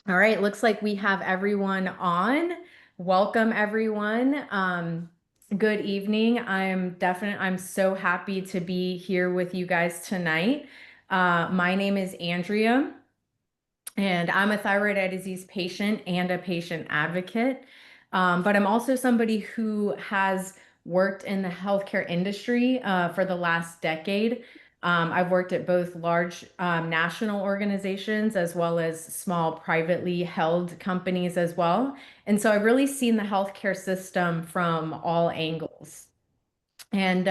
All right, looks like we have everyone on. Welcome, everyone. Good evening. I'm so happy to be here with you guys tonight. My name is Andrea, and I'm a thyroid eye disease patient and a patient advocate. But I'm also somebody who has worked in the healthcare industry for the last decade. I've worked at both large national organizations as well as small privately held companies as well. And so I've really seen the healthcare system from all angles. And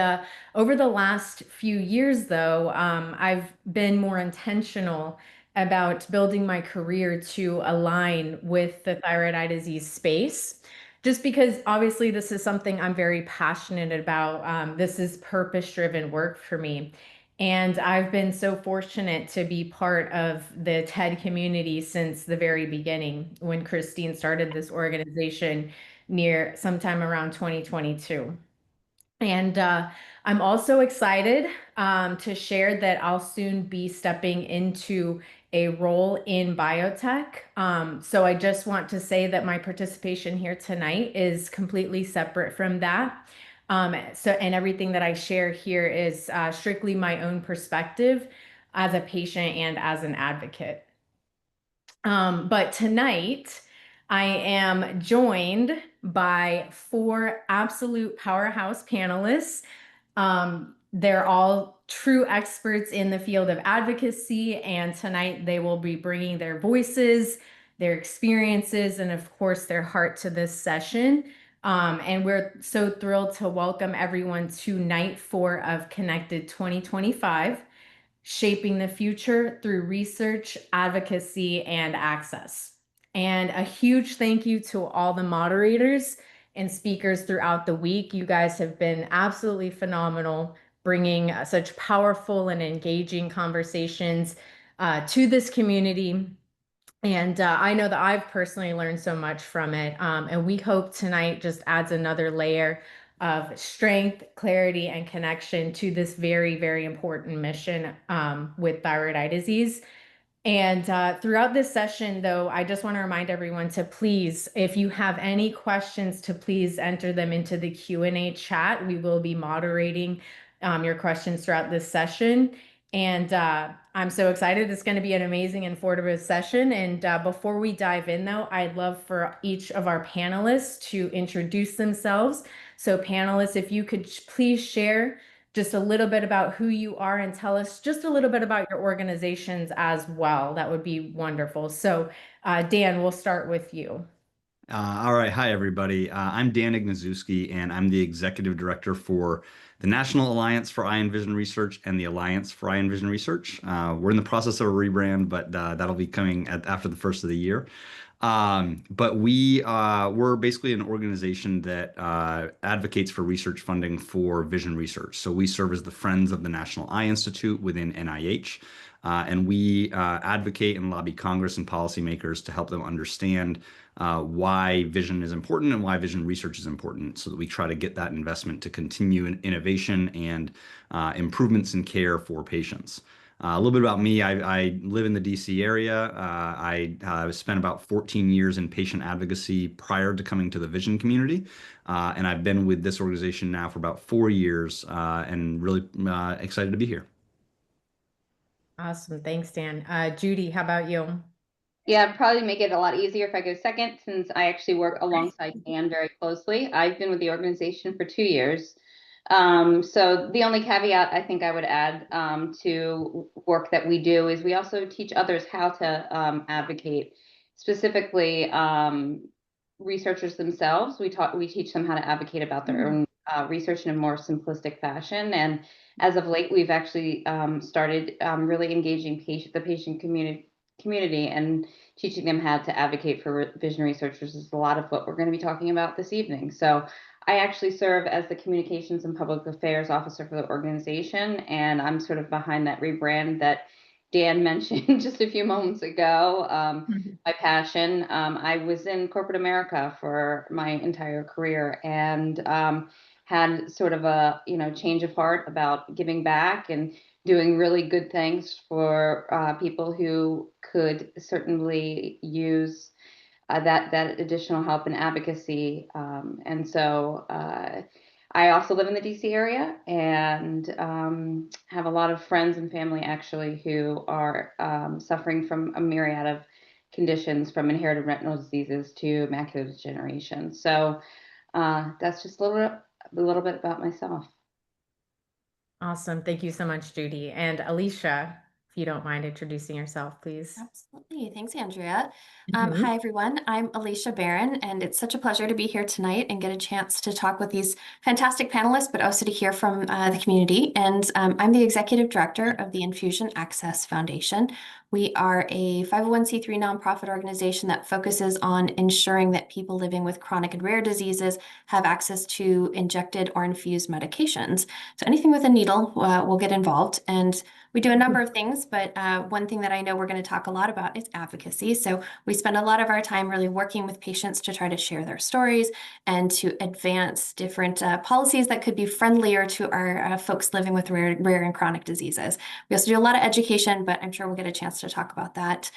over the last few years, though, I've been more intentional about building my career to align with the thyroid eye disease space. Just because obviously this is something I'm very passionate about. This is purpose-driven work for me. And I've been so fortunate to be part of the TED community since the very beginning when Christine started this organization near sometime around 2022. And I'm also excited to share that I'll soon be stepping into a role in biotech. So I just want to say that my participation here tonight is completely separate from that. And everything that I share here is strictly my own perspective as a patient and as an advocate. But tonight, I am joined by four absolute powerhouse panelists. They're all true experts in the field of advocacy, and tonight they will be bringing their voices, their experiences, and of course, their heart to this session. And we're so thrilled to welcome everyone to night four of Connected 2025. Shaping the Future Through Research, Advocacy, and Access. And a huge thank you to all the moderators and speakers throughout the week. You guys have been absolutely phenomenal, bringing such powerful and engaging conversations to this community. And I know that I've personally learned so much from it. And we hope tonight just adds another layer of strength, clarity, and connection to this very, very important mission with thyroid eye disease. And throughout this session, though, I just want to remind everyone to please, if you have any questions, to please enter them into the Q&A chat. We will be moderating your questions throughout this session. And I'm so excited. It's going to be an amazing, informative session. And before we dive in, though, I'd love for each of our panelists to introduce themselves. So panelists, if you could please share just a little bit about who you are and tell us just a little bit about your organizations as well. That would be wonderful. So, Dan, we'll start with you. All right. Hi, everybody. I'm Dan Ignaszewski, and I'm the executive director for the National Alliance for Eye and Vision Research and the Alliance for Eye and Vision Research. We're in the process of a rebrand, but that'll be coming after the first of the year. But we're basically an organization that advocates for research funding for vision research. So we serve as the Friends of the National Eye Institute within NIH. And we advocate and lobby Congress and policymakers to help them understand why vision is important and why vision research is important, so that we try to get that investment to continue in innovation and improvements in care for patients. A little bit about me. I live in the DC area. I spent about 14 years in patient advocacy prior to coming to the vision community. And I've been with this organization now for about 4 years and really excited to be here. Awesome. Thanks, Dan. Judy, how about you? Yeah, it'd probably make it a lot easier if I go second, since I actually work alongside Dan very closely. I've been with the organization for 2 years. So the only caveat I think I would add to work that we do is we also teach others how to advocate, specifically researchers themselves. We teach them how to advocate about their own research in a more simplistic fashion. And as of late, we've actually started really engaging the patient community and teaching them how to advocate for vision researchers is a lot of what we're going to be talking about this evening. So I actually serve as the Communications and Public Affairs Officer for the organization, and I'm sort of behind that rebrand that Dan mentioned just a few moments ago. My passion, I was in corporate America for my entire career, and had sort of a change of heart about giving back and doing really good things for people who could certainly use that additional help and advocacy. And so I also live in the DC area and have a lot of friends and family actually who are suffering from a myriad of conditions, from inherited retinal diseases to macular degeneration. So that's just a little bit about myself. Awesome. Thank you so much, Judy. And Alicia, if you don't mind introducing yourself, please. Absolutely. Thanks, Andrea. Mhm. Hi, everyone. I'm Alicia Barron, and it's such a pleasure to be here tonight and get a chance to talk with these fantastic panelists, but also to hear from the community. And I'm the executive director of the Infusion Access Foundation. We are a 501c3 nonprofit organization that focuses on ensuring that people living with chronic and rare diseases have access to injected or infused medications. So anything with a needle will get involved. And we do a number of things, but one thing that I know we're going to talk a lot about is advocacy. So we spend a lot of our time really working with patients to try to share their stories and to advance different policies that could be friendlier to our folks living with rare and chronic diseases. We also do a lot of education, but I'm sure we'll get a chance to talk about that.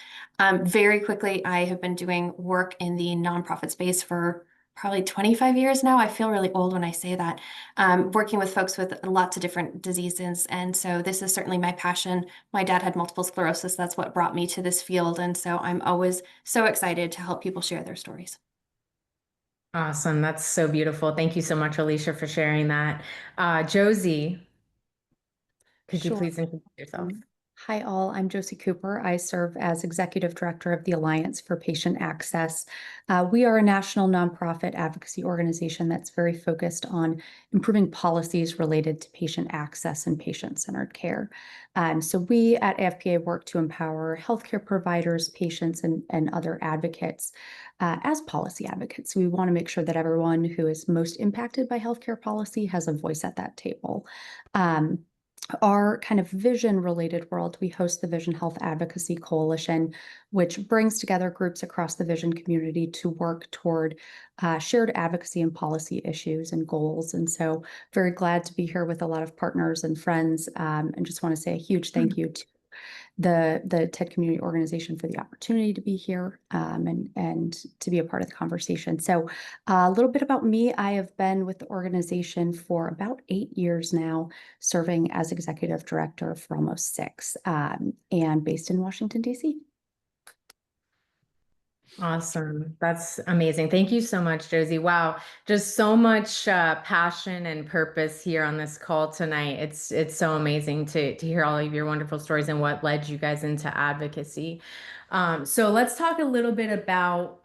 Very quickly, I have been doing work in the nonprofit space for probably 25 years now. I feel really old when I say that. Working with folks with lots of different diseases. And so this is certainly my passion. My dad had multiple sclerosis. That's what brought me to this field. And so I'm always so excited to help people share their stories. Awesome. That's so beautiful. Thank you so much, Alicia, for sharing that. Josie, could you Sure. please introduce yourself? Hi, all. I'm Josie Cooper. I serve as Executive Director of the Alliance for Patient Access. We are a national nonprofit advocacy organization that's very focused on improving policies related to patient access and patient-centered care. So we at AFPA work to empower healthcare providers, patients, and other advocates as policy advocates. We want to make sure that everyone who is most impacted by healthcare policy has a voice at that table. Our kind of vision related world, we host the Vision Health Advocacy Coalition, which brings together groups across the vision community to work toward shared advocacy and policy issues and goals. And so very glad to be here with a lot of partners and friends, and just want to say a huge thank you to the TED Community Organization for the opportunity to be here and to be a part of the conversation. So a little bit about me. I have been with the organization for about 8 years now, serving as executive director for almost 6, and based in Washington, D.C. Awesome. That's amazing. Thank you so much, Josie. Wow. Just so much passion and purpose here on this call tonight. It's so amazing to hear all of your wonderful stories and what led you guys into advocacy. So let's talk a little bit about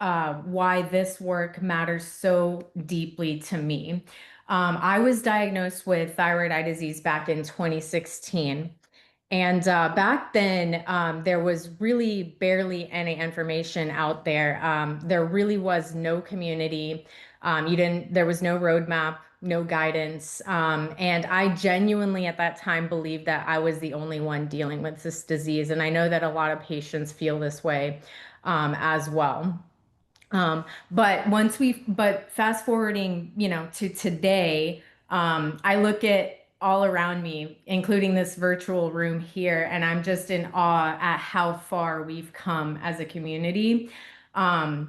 why this work matters so deeply to me. I was diagnosed with thyroid eye disease back in 2016. And back then, there was really barely any information out there. There really was no community. There was no roadmap, no guidance. And I genuinely at that time believed that I was the only one dealing with this disease. And I know that a lot of patients feel this way as well. But fast forwarding, to today, I look at all around me, including this virtual room here, and I'm just in awe at how far we've come as a community. And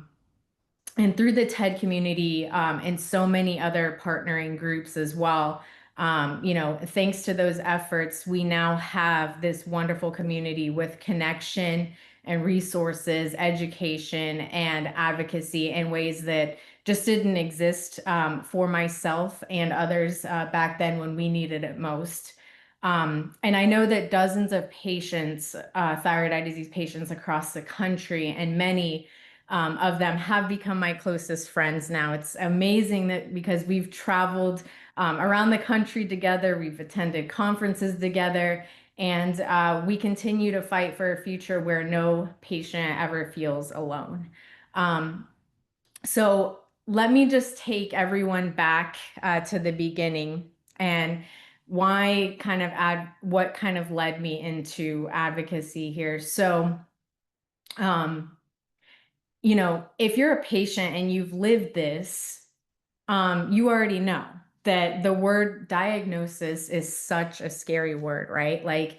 through the TED community, and so many other partnering groups as well. Thanks to those efforts, we now have this wonderful community with connection and resources, education, and advocacy in ways that just didn't exist for myself and others back then when we needed it most. And I know that dozens of patients, thyroid eye disease patients across the country, and many of them have become my closest friends now. It's amazing that because we've traveled around the country together, we've attended conferences together, and we continue to fight for a future where no patient ever feels alone. So let me just take everyone back to the beginning and what kind of led me into advocacy here. So, if you're a patient and you've lived this, you already know. that the word diagnosis is such a scary word, right? Like,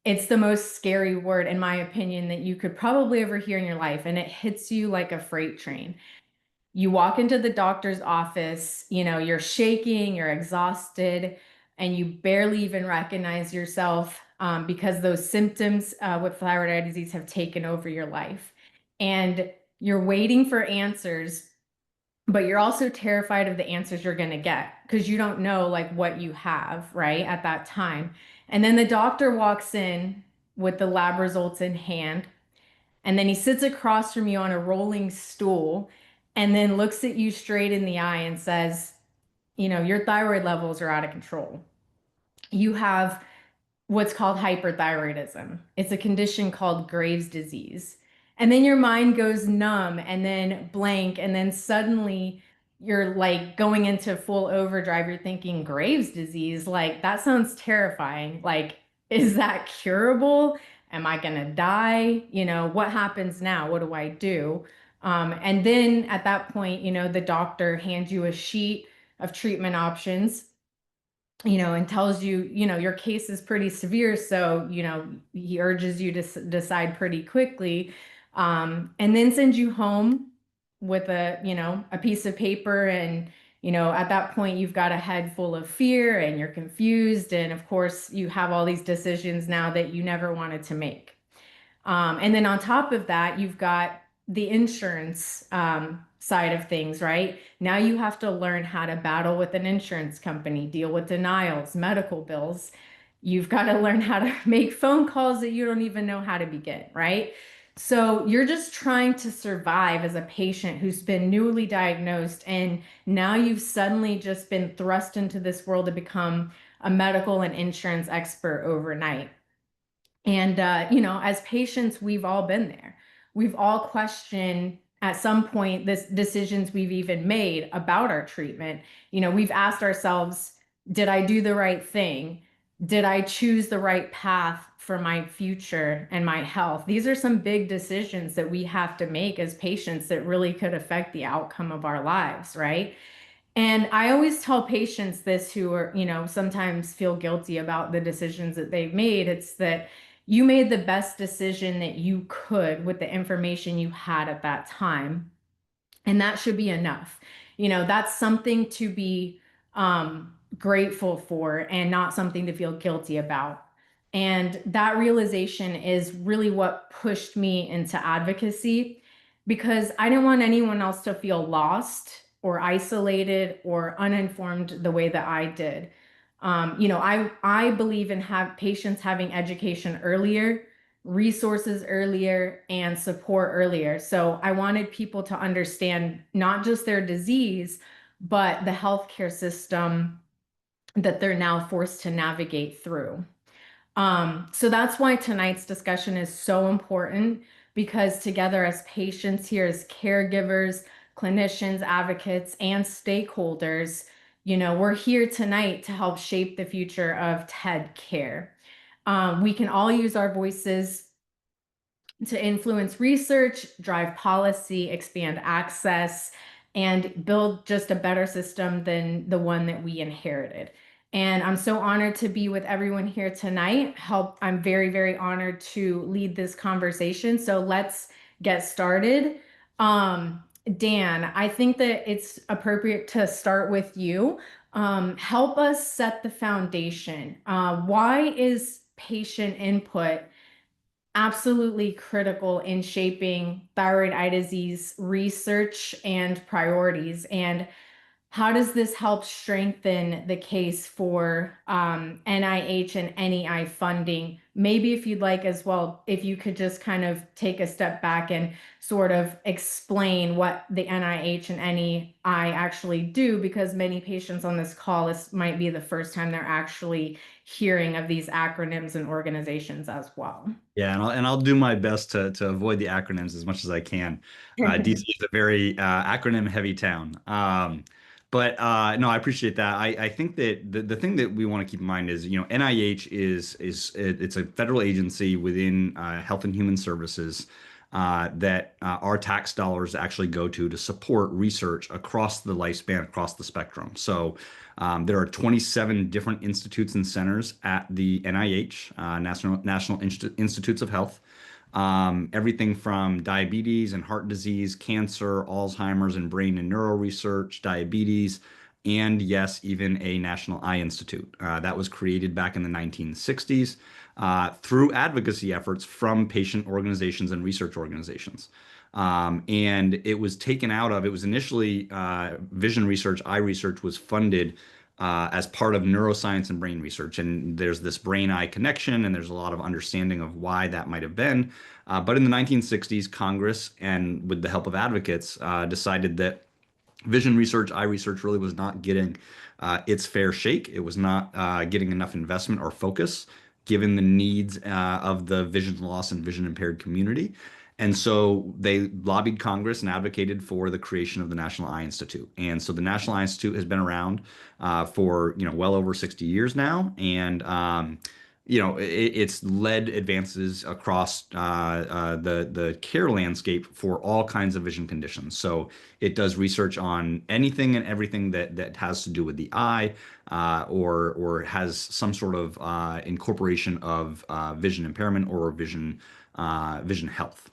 it's the most scary word, in my opinion, that you could probably ever hear in your life. And it hits you like a freight train. You walk into the doctor's office, you're shaking, you're exhausted, and you barely even recognize yourself, because those symptoms with thyroid eye disease have taken over your life. And you're waiting for answers, but you're also terrified of the answers you're going to get because you don't know like what you have, right, at that time. And then the doctor walks in with the lab results in hand, and then he sits across from you on a rolling stool and then looks at you straight in the eye and says, your thyroid levels are out of control. You have what's called hyperthyroidism. It's a condition called Graves' disease. And then your mind goes numb and then blank. And then suddenly you're like going into full overdrive. You're thinking Graves' disease, like that sounds terrifying. Like, is that curable? Am I going to die? What happens now? What do I do? And then at that point, the doctor hands you a sheet of treatment options, and tells you, your case is pretty severe. So, he urges you to decide pretty quickly, and then sends you home with a piece of paper. And, at that point, you've got a head full of fear and you're confused. And of course, you have all these decisions now that you never wanted to make. And then on top of that, you've got the insurance side of things, right? Now you have to learn how to battle with an insurance company, deal with denials, medical bills. You've got to learn how to make phone calls that you don't even know how to begin, right? So you're just trying to survive as a patient who's been newly diagnosed, and now you've suddenly just been thrust into this world to become a medical and insurance expert overnight. And, as patients, we've all been there. We've all questioned at some point this decisions we've even made about our treatment. We've asked ourselves, did I do the right thing? Did I choose the right path for my future and my health? These are some big decisions that we have to make as patients that really could affect the outcome of our lives, right? And I always tell patients this who are, sometimes feel guilty about the decisions that they've made. It's that you made the best decision that you could with the information you had at that time. And that should be enough. That's something to be grateful for and not something to feel guilty about. And that realization is really what pushed me into advocacy, because I didn't want anyone else to feel lost or isolated or uninformed the way that I did. I believe in patients having education earlier, resources earlier, and support earlier. So I wanted people to understand not just their disease, but the healthcare system that they're now forced to navigate through. So that's why tonight's discussion is so important, because together as patients here, as caregivers, clinicians, advocates, and stakeholders, we're here tonight to help shape the future of TED care. We can all use our voices to influence research, drive policy, expand access, and build just a better system than the one that we inherited. And I'm so honored to be with everyone here tonight. I'm very, very honored to lead this conversation. So let's get started. Dan, I think that it's appropriate to start with you. Help us set the foundation. Why is patient input absolutely critical in shaping thyroid eye disease research and priorities? And how does this help strengthen the case for NIH and NEI funding? Maybe if you'd like as well, if you could just kind of take a step back and sort of explain what the NIH and NEI actually do, because many patients on this call, this might be the first time they're actually hearing of these acronyms and organizations as well. Yeah, and I'll do my best to avoid the acronyms as much as I can. DC is a very acronym heavy town. But no, I appreciate that. I think that the thing that we want to keep in mind is, NIH it's a federal agency within Health and Human Services. that our tax dollars actually go to support research across the lifespan, across the spectrum. So there are 27 different institutes and centers at the NIH, National Institutes of Health. Everything from diabetes and heart disease, cancer, Alzheimer's and brain and neuro research, diabetes, and yes, even a National Eye Institute that was created back in the 1960s through advocacy efforts from patient organizations and research organizations. And it was taken out of, it was initially vision research, eye research was funded as part of neuroscience and brain research. And there's this brain-eye connection, and there's a lot of understanding of why that might have been. But in the 1960s, Congress, and with the help of advocates, decided that vision research, eye research really was not getting its fair shake. It was not getting enough investment or focus given the needs of the vision loss and vision impaired community. And so they lobbied Congress and advocated for the creation of the National Eye Institute. And so the National Eye Institute has been around for well over 60 years now, and it's led advances across the care landscape for all kinds of vision conditions. So it does research on anything and everything that has to do with the eye, or has some sort of incorporation of vision impairment or vision health.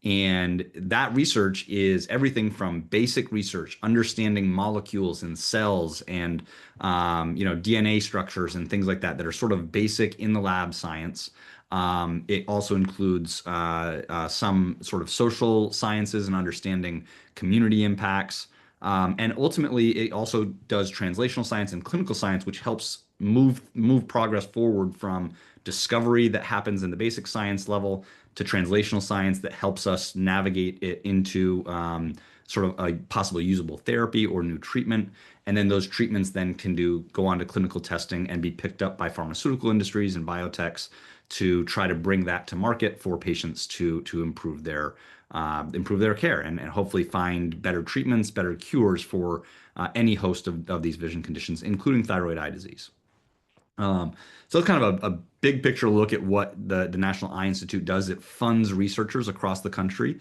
And that research is everything from basic research, understanding molecules and cells and DNA structures and things like that that are sort of basic in the lab science. It also includes some sort of social sciences and understanding community impacts. And ultimately, it also does translational science and clinical science, which helps move progress forward from discovery that happens in the basic science level to translational science that helps us navigate it into sort of a possible usable therapy or new treatment. And then those treatments then can go on to clinical testing and be picked up by pharmaceutical industries and biotechs to try to bring that to market for patients to improve their care and hopefully find better treatments, better cures for any host of these vision conditions, including thyroid eye disease. So it's kind of a big picture look at what the National Eye Institute does. It funds researchers across the country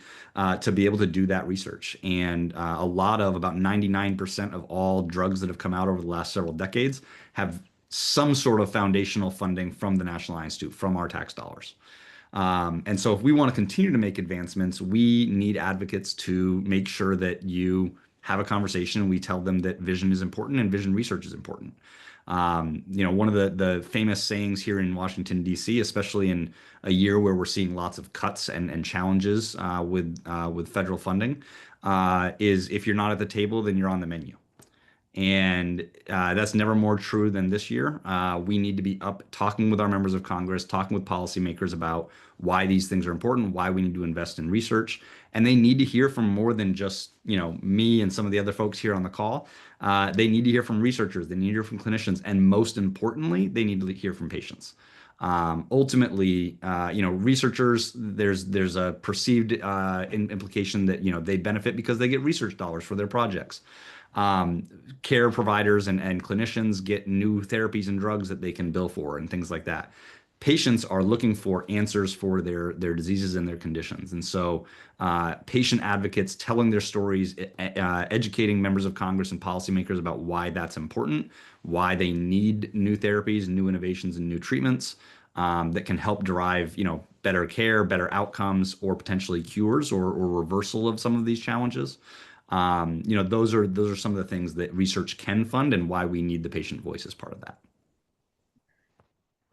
to be able to do that research. And about 99% of all drugs that have come out over the last several decades have some sort of foundational funding from the National Eye Institute, from our tax dollars. And so if we want to continue to make advancements, we need advocates to make sure that you have a conversation and we tell them that vision is important and vision research is important. One of the famous sayings here in Washington, D.C., especially in a year where we're seeing lots of cuts and challenges with federal funding, is if you're not at the table, then you're on the menu. And that's never more true than this year. We need to be up talking with our members of Congress, talking with policymakers about why these things are important, why we need to invest in research. And they need to hear from more than just, me and some of the other folks here on the call. They need to hear from researchers, they need to hear from clinicians, and most importantly, they need to hear from patients. Ultimately, researchers, there's a perceived implication that, they benefit because they get research dollars for their projects. Care providers and clinicians get new therapies and drugs that they can bill for and things like that. Patients are looking for answers for their diseases and their conditions. And so patient advocates telling their stories, educating members of Congress and policymakers about why that's important, why they need new therapies, new innovations, and new treatments that can help drive, better care, better outcomes, or potentially cures or reversal of some of these challenges. Those are some of the things that research can fund and why we need the patient voice as part of that.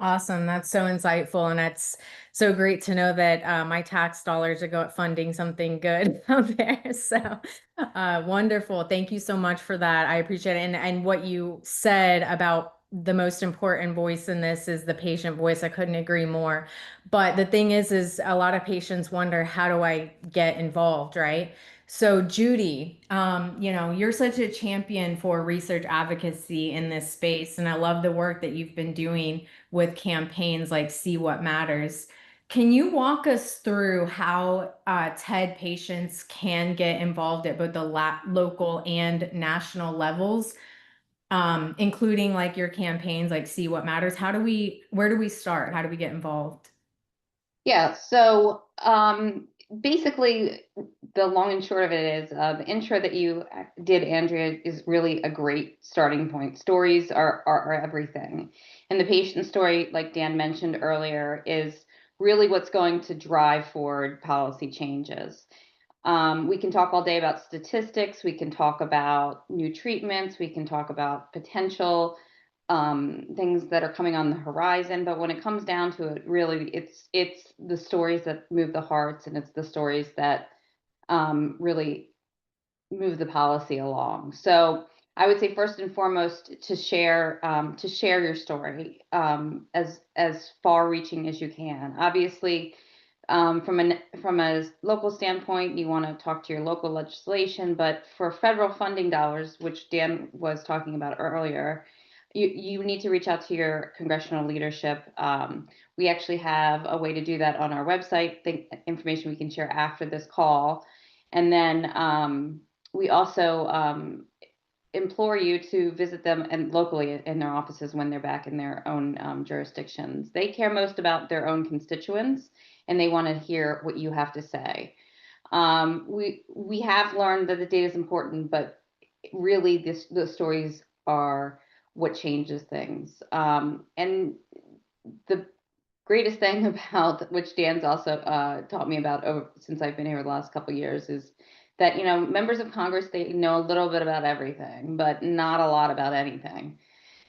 Awesome. That's so insightful. And that's so great to know that my tax dollars are funding something good out there. So wonderful. Thank you so much for that. I appreciate it. And what you said about the most important voice in this is the patient voice. I couldn't agree more. But the thing is a lot of patients wonder, how do I get involved, right? So Judy, you're such a champion for research advocacy in this space. And I love the work that you've been doing with campaigns like See What Matters. Can you walk us through how TED patients can get involved at both the local and national levels, including like your campaigns like See What Matters? Where do we start? How do we get involved? Yeah, so basically, the long and short of it is the intro that you did, Andrea, is really a great starting point. Stories are everything. And the patient story, like Dan mentioned earlier, is really what's going to drive forward policy changes. We can talk all day about statistics. We can talk about new treatments. We can talk about potential things that are coming on the horizon. But when it comes down to it, really, it's the stories that move the hearts, and it's the stories that really move the policy along. So I would say first and foremost to share your story as far-reaching as you can. Obviously, from a local standpoint, you want to talk to your local legislation, but for federal funding dollars, which Dan was talking about earlier, you need to reach out to your congressional leadership. We actually have a way to do that on our website, information we can share after this call. And then we also implore you to visit them and locally in their offices when they're back in their own jurisdictions. They care most about their own constituents, and they want to hear what you have to say. We have learned that the data is important, but really the stories are what changes things. And the greatest thing about, which Dan's also taught me about since I've been here the last couple of years, is that, you know, members of Congress, they know a little bit about everything, but not a lot about anything.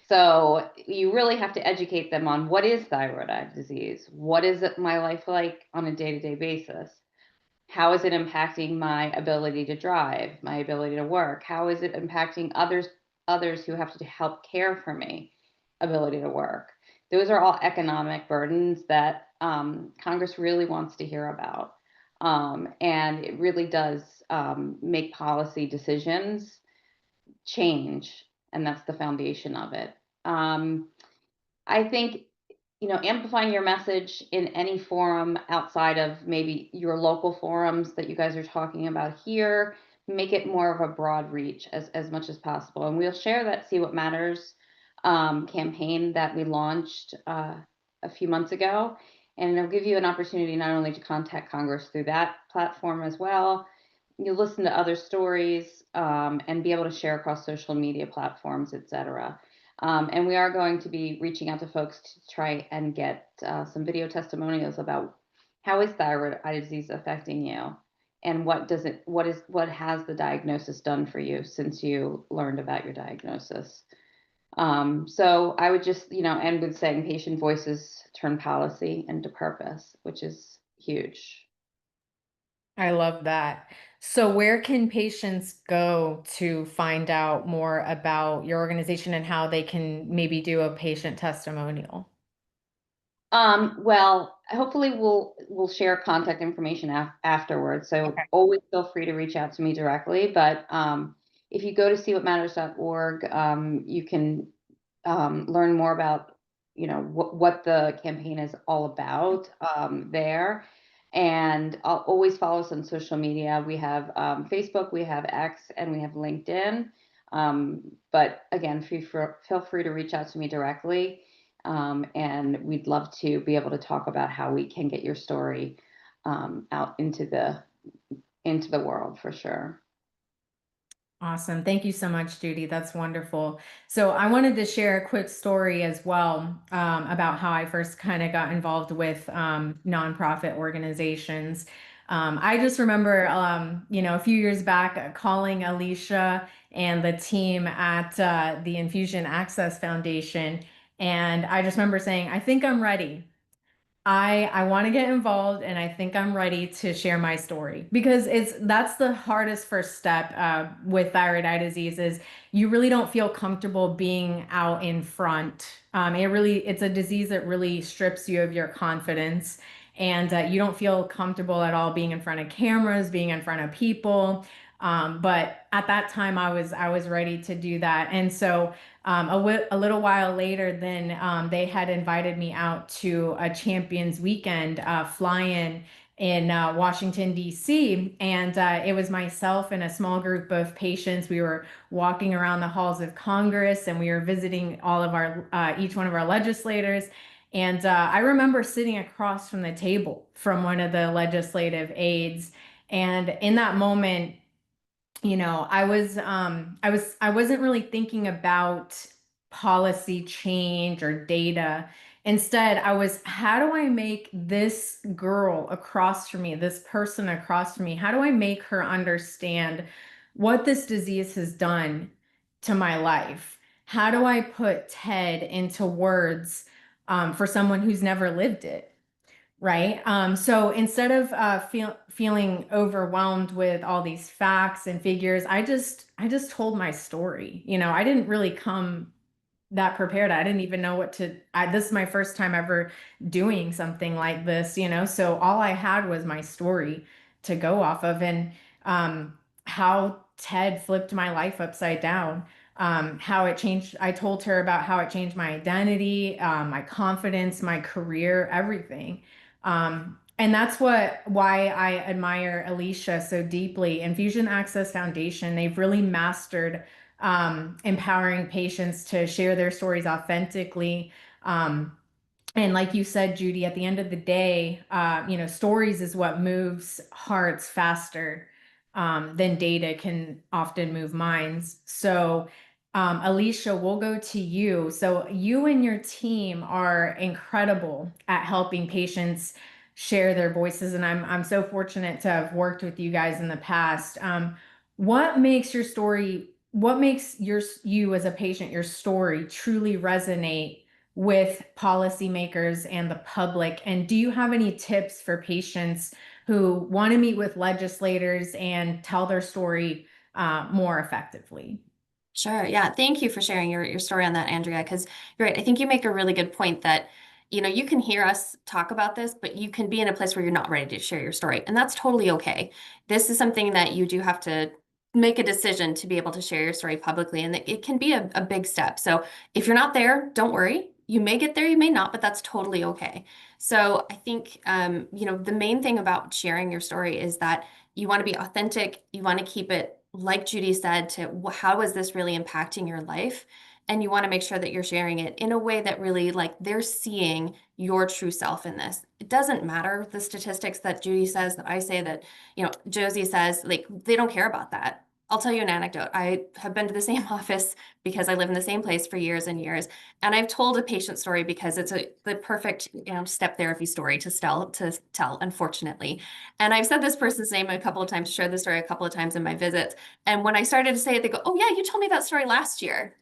So you really have to educate them on what is thyroid eye disease? What is it my life like on a day-to-day basis? How is it impacting my ability to drive, my ability to work? How is it impacting others who have to help care for me, ability to work? Those are all economic burdens that Congress really wants to hear about. And it really does make policy decisions change, and that's the foundation of it. I think, you know, amplifying your message in any forum outside of maybe your local forums that you guys are talking about here, make it more of a broad reach as much as possible. And we'll share that See What Matters campaign that we launched a few months ago. And it'll give you an opportunity not only to contact Congress through that platform as well, you listen to other stories and be able to share across social media platforms, et cetera. And we are going to be reaching out to folks to try and get some video testimonials about how is thyroid eye disease affecting you, and what has the diagnosis done for you since you learned about your diagnosis. So I would just, you know, end with saying patient voices turn policy into purpose, which is huge. I love that. So where can patients go to find out more about your organization and how they can maybe do a patient testimonial? Well, hopefully we'll share contact information afterwards. So Okay. always feel free to reach out to me directly. But if you go to seewhatmatters.org, you can learn more about, you know, what the campaign is all about there. And I'll always follow us on social media. We have Facebook, we have X, and we have LinkedIn. But again, feel free to reach out to me directly. And we'd love to be able to talk about how we can get your story out into the world for sure. Awesome. Thank you so much, Judy. That's wonderful. So I wanted to share a quick story as well about how I first kind of got involved with nonprofit organizations. I just remember, you know, a few years back calling Alicia and the team at the Infusion Access Foundation. And I just remember saying, I think I'm ready. I want to get involved, and I think I'm ready to share my story, because that's the hardest first step with thyroid eye disease is you really don't feel comfortable being out in front. It's a disease that really strips you of your confidence, and you don't feel comfortable at all being in front of cameras, being in front of people. But at that time, I was ready to do that, and so. A little while later, then they had invited me out to a Champions Weekend fly-in in Washington, D.C. And it was myself and a small group of patients. We were walking around the halls of Congress, and we were visiting all of our each one of our legislators. And I remember sitting across from the table from one of the legislative aides. And in that moment, I wasn't really thinking about policy change or data. Instead, how do I make this girl across from me, this person across from me, how do I make her understand what this disease has done to my life? How do I put TED into words for someone who's never lived it? Right. So instead of feeling overwhelmed with all these facts and figures, I just told my story. I didn't really come that prepared. I didn't even know this is my first time ever doing something like this. So all I had was my story to go off of, and how TED flipped my life upside down. How it changed. I told her about how it changed my identity, my confidence, my career, everything. And that's why I admire Alicia so deeply. Infusion Access Foundation, they've really mastered empowering patients to share their stories authentically. And like you said, Judy, at the end of the day, stories is what moves hearts faster than data can often move minds. So, Alicia, we'll go to you. So, you and your team are incredible at helping patients share their voices, and I'm so fortunate to have worked with you guys in the past. What makes your story? What makes you as a patient, your story truly resonate with policymakers and the public? And do you have any tips for patients who want to meet with legislators and tell their story more effectively? Sure. Yeah. Thank you for sharing your story on that, Andrea, because you're right. I think you make a really good point that, you can hear us talk about this, but you can be in a place where you're not ready to share your story. And that's totally okay. This is something that you do have to make a decision to be able to share your story publicly. And it can be a big step. So if you're not there, don't worry. You may get there, you may not, but that's totally okay. So I think, the main thing about sharing your story is that you want to be authentic. You want to keep it, like Judy said, to how is this really impacting your life? And you want to make sure that you're sharing it in a way that really, like, they're seeing your true self in this. It doesn't matter the statistics that Judy says, that I say, that, Josie says, like, they don't care about that. I'll tell you an anecdote. I have been to the same office because I live in the same place for years and years. And I've told a patient story because it's the perfect, step therapy story to tell, unfortunately. And I've said this person's name a couple of times, shared the story a couple of times in my visits. And when I started to say it, they go, "Oh yeah, you told me that story last year."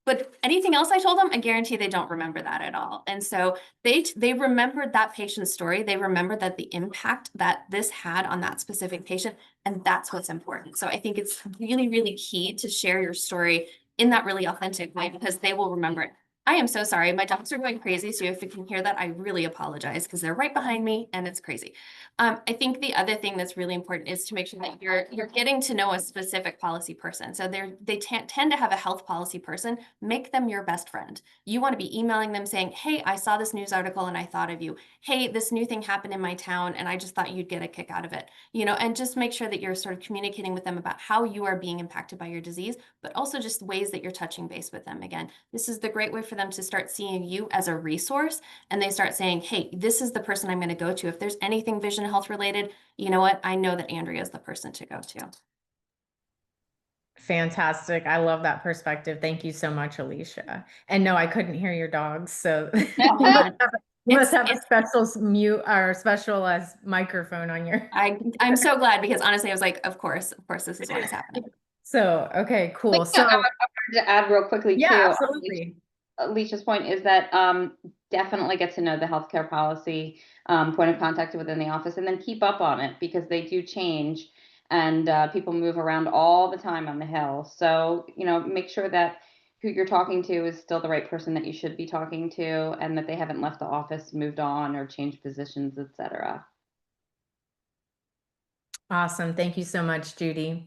But anything else I told them, I guarantee they don't remember that at all. And so they remembered that patient's story. They remembered that the impact that this had on that specific patient, and that's what's important. So I think it's really, really key to share your story in that really authentic way, because they will remember it. I am so sorry. My dogs are going crazy. So if you can hear that, I really apologize, because they're right behind me and it's crazy. I think the other thing that's really important is to make sure that you're getting to know a specific policy person. So they tend to have a health policy person. Make them your best friend. You want to be emailing them saying, "Hey, I saw this news article and I thought of you. Hey, this new thing happened in my town and I just thought you'd get a kick out of it." And just make sure that you're sort of communicating with them about how you are being impacted by your disease, but also just ways that you're touching base with them. Again, this is the great way for them to start seeing you as a resource, and they start saying, "Hey, this is the person I'm going to go to. If there's anything vision health related, you know what? I know that Andrea is the person to go to." Fantastic. I love that perspective. Thank you so much, Alicia. And no, I couldn't hear your dogs. So you must have a special mute or specialized microphone on your. I'm so glad, because honestly, I was like, of course, this is what is happening. So, okay, cool. I wanted to add real quickly too. Yeah, absolutely. Alicia's point is that definitely get to know the healthcare policy point of contact within the office, and then keep up on it, because they do change, and people move around all the time on the Hill. So, make sure that who you're talking to is still the right person that you should be talking to, and that they haven't left the office, moved on, or changed positions, etc. Awesome. Thank you so much, Judy.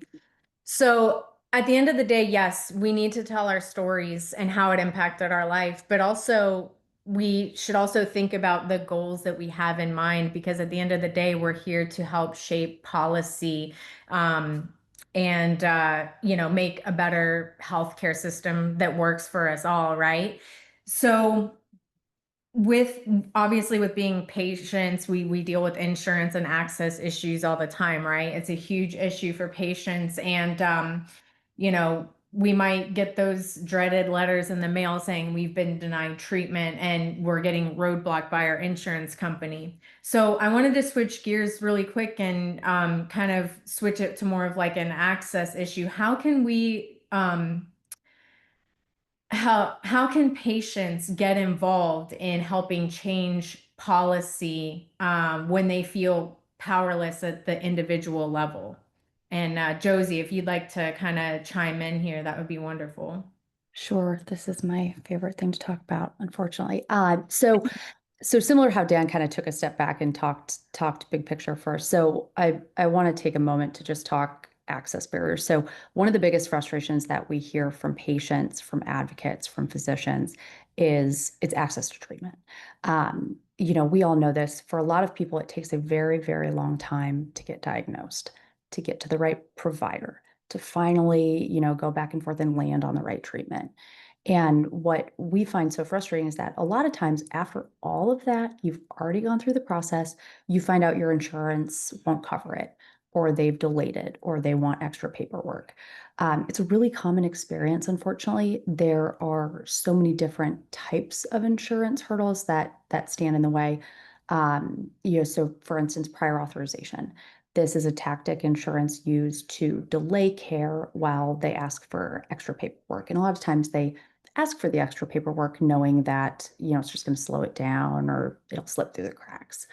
So at the end of the day, yes, we need to tell our stories and how it impacted our life, but also we should also think about the goals that we have in mind, because at the end of the day, we're here to help shape policy and make a better healthcare system that works for us all, right? So with obviously with being patients, we deal with insurance and access issues all the time, right? It's a huge issue for patients, and you know, we might get those dreaded letters in the mail saying we've been denied treatment and we're getting roadblocked by our insurance company. So I wanted to switch gears really quick and kind of switch it to more of like an access issue. How can we how can patients get involved in helping change policy when they feel powerless at the individual level? And Josie, if you'd like to kind of chime in here, that would be wonderful. Sure, this is my favorite thing to talk about, unfortunately. So similar how Dan kind of took a step back and talked big picture first. So I want to take a moment to just talk access barriers. So one of the biggest frustrations that we hear from patients, from advocates, from physicians is it's access to treatment. We all know this. For a lot of people, it takes a very, very long time to get diagnosed, to get to the right provider, to finally, go back and forth and land on the right treatment. And what we find so frustrating is that a lot of times after all of that, you've already gone through the process, you find out your insurance won't cover it, or they've delayed it, or they want extra paperwork. It's a really common experience, unfortunately. There are so many different types of insurance hurdles that stand in the way. So for instance, prior authorization. This is a tactic insurance used to delay care while they ask for extra paperwork. And a lot of times they ask for the extra paperwork knowing that, it's just going to slow it down or it'll slip through the cracks.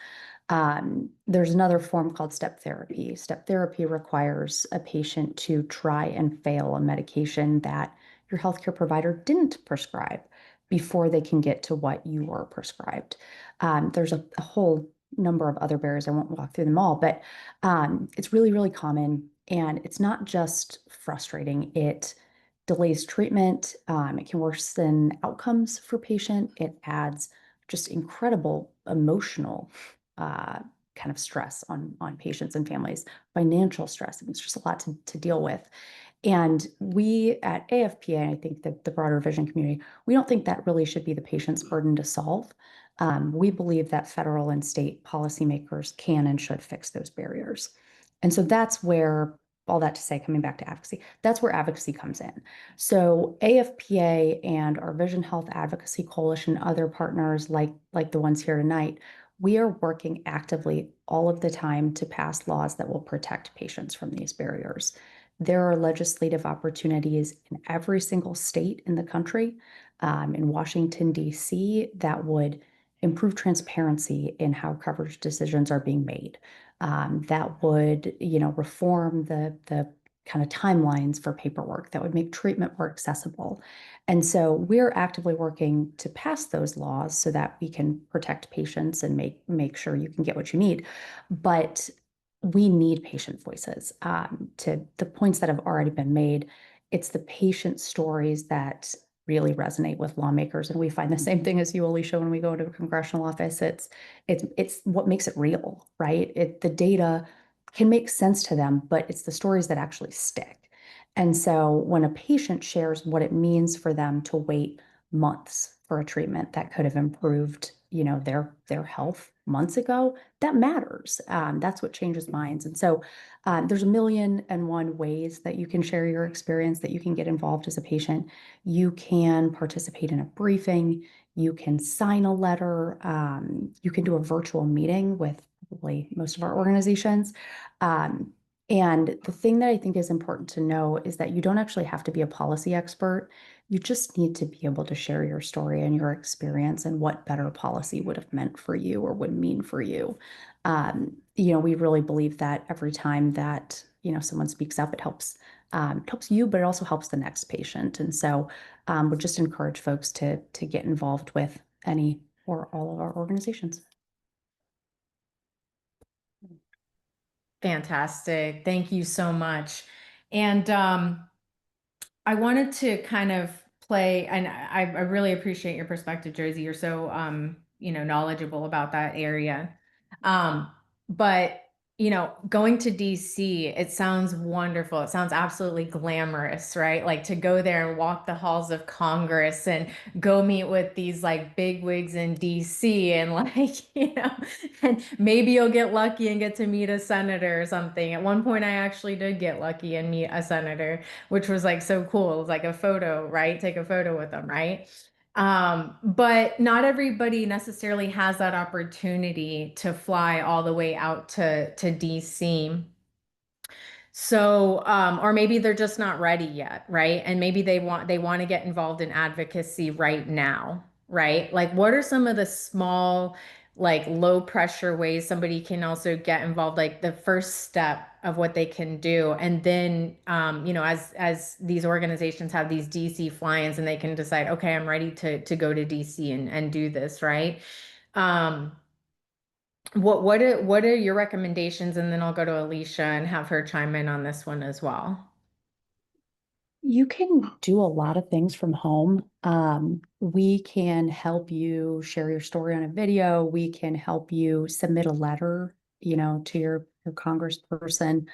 There's another form called step therapy. Step therapy requires a patient to try and fail a medication that your healthcare provider didn't prescribe before they can get to what you were prescribed. There's a whole number of other barriers. I won't walk through them all, but it's really, really common. And it's not just frustrating. It delays treatment. It can worsen outcomes for patient. It adds just incredible emotional kind of stress on patients and families, financial stress. It's just a lot to deal with. And we at AFPA, I think that the broader vision community, we don't think that really should be the patient's burden to solve. We believe that federal and state policymakers can and should fix those barriers. And so that's where, all that to say, coming back to advocacy, that's where advocacy comes in. So AFPA and our Vision Health Advocacy Coalition, other partners like the ones here tonight, we are working actively all of the time to pass laws that will protect patients from these barriers. There are legislative opportunities in every single state in the country, in Washington, D.C., that would improve transparency in how coverage decisions are being made. That would, reform the kind of timelines for paperwork, that would make treatment more accessible. And so we're actively working to pass those laws so that we can protect patients and make sure you can get what you need. But we need patient voices. To the points that have already been made, it's the patient stories that really resonate with lawmakers. And we find the same thing as you, Alicia, when we go to a congressional office. It's what makes it real, right? The data can make sense to them, but it's the stories that actually stick. And so when a patient shares what it means for them to wait months for a treatment that could have improved, their health months ago, that matters. That's what changes minds. And so there's 1,000,001 ways that you can share your experience, that you can get involved as a patient. You can participate in a briefing. You can sign a letter. You can do a virtual meeting with probably most of our organizations. And the thing that I think is important to know is that you don't actually have to be a policy expert. You just need to be able to share your story and your experience and what better policy would have meant for you or would mean for you. We really believe that every time that, someone speaks up, it helps you, but it also helps the next patient. And so would just encourage folks to get involved with any or all of our organizations. Fantastic. Thank you so much. And I wanted to kind of play, and I really appreciate your perspective, Josie. You're so knowledgeable about that area. But going to DC, it sounds wonderful. It sounds absolutely glamorous, right? Like to go there and walk the halls of Congress and go meet with these like big wigs in DC and like, and maybe you'll get lucky and get to meet a senator or something. At one point, I actually did get lucky and meet a senator, which was like so cool. It was like a photo, right? Take a photo with them, right? But not everybody necessarily has that opportunity to fly all the way out to DC. So, or maybe they're just not ready yet, right? And maybe they want to get involved in advocacy right now, right? Like, what are some of the small, like low pressure ways somebody can also get involved, like the first step of what they can do? And then, as these organizations have these DC fly-ins and they can decide, okay, I'm ready to go to DC and do this, right? Um, what are your recommendations? And then I'll go to Alicia and have her chime in on this one as well. You can do a lot of things from home. We can help you share your story on a video. We can help you submit a letter, to your congressperson.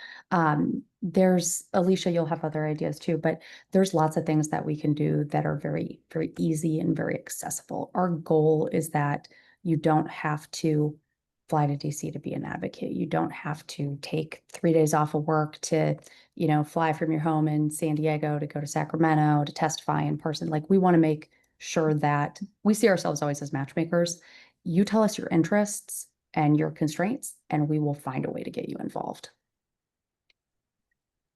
There's Alicia, you'll have other ideas too, but there's lots of things that we can do that are very, very easy and very accessible. Our goal is that you don't have to fly to DC to be an advocate. You don't have to take 3 days off of work to fly from your home in San Diego to go to Sacramento to testify in person. Like, we want to make sure that we see ourselves always as matchmakers. You tell us your interests and your constraints, and we will find a way to get you involved.